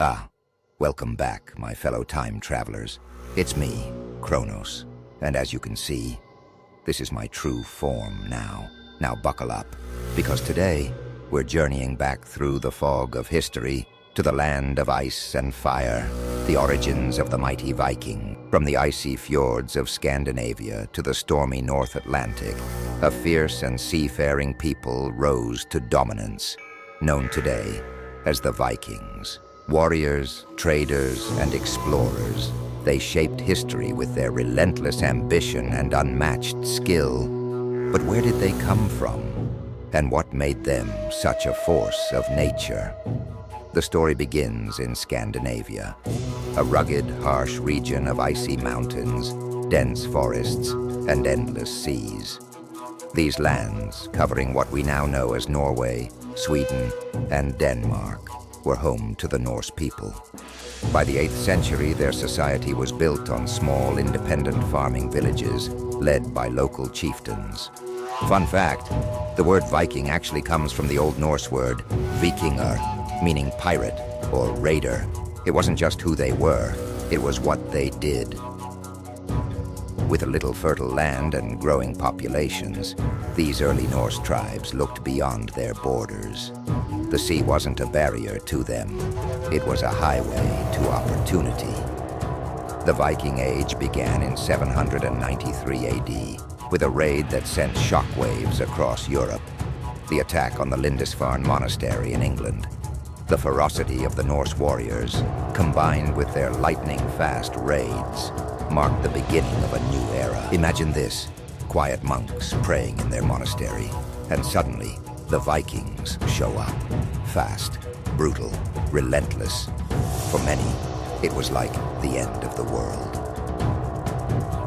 Ah, welcome back, my fellow time travelers. It's me, Kronos, and as you can see, this is my true form now. Now buckle up, because today we're journeying back through the fog of history to the land of ice and fire, the origins of the mighty Viking. From the icy fjords of Scandinavia to the stormy North Atlantic, a fierce and seafaring people rose to dominance, known today as the Vikings. Warriors, traders, and explorers, they shaped history with their relentless ambition and unmatched skill. But where did they come from? And what made them such a force of nature? The story begins in Scandinavia, a rugged, harsh region of icy mountains, dense forests, and endless seas. These lands, covering what we now know as Norway, Sweden, and Denmark, were home to the Norse people. By the 8th century, their society was built on small, independent farming villages led by local chieftains. Fun fact, the word Viking actually comes from the Old Norse word vikingur, meaning pirate or raider. It wasn't just who they were, it was what they did. With a little fertile land and growing populations, these early Norse tribes looked beyond their borders. The sea wasn't a barrier to them. It was a highway to opportunity. The Viking Age began in 793 AD with a raid that sent shockwaves across Europe. The attack on the Lindisfarne Monastery in England. The ferocity of the Norse warriors, combined with their lightning-fast raids, marked the beginning of a new era. Imagine this, quiet monks praying in their monastery, and suddenly, the Vikings show up. Fast, brutal, relentless. For many, it was like the end of the world.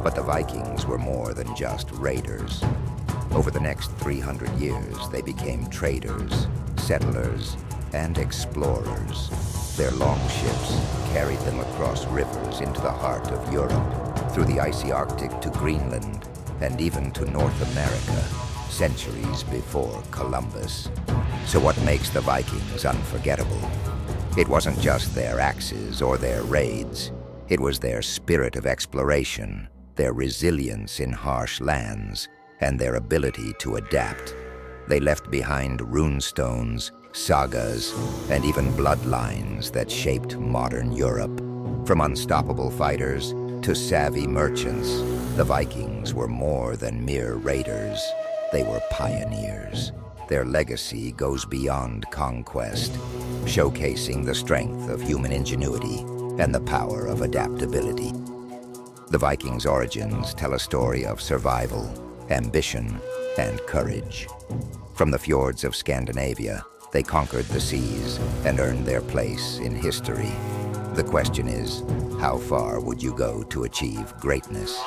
But the Vikings were more than just raiders. Over the next 300 years, they became traders, settlers, and explorers. Their longships carried them across rivers into the heart of Europe, through the icy Arctic to Greenland, and even to North America, centuries before Columbus. So what makes the Vikings unforgettable? It wasn't just their axes or their raids. It was their spirit of exploration, their resilience in harsh lands, and their ability to adapt. They left behind runestones, sagas, and even bloodlines that shaped modern Europe. From unstoppable fighters to savvy merchants, the Vikings were more than mere raiders. They were pioneers. Their legacy goes beyond conquest, showcasing the strength of human ingenuity and the power of adaptability. The Vikings' origins tell a story of survival, ambition, and courage. From the fjords of Scandinavia, they conquered the seas and earned their place in history. The question is, how far would you go to achieve greatness?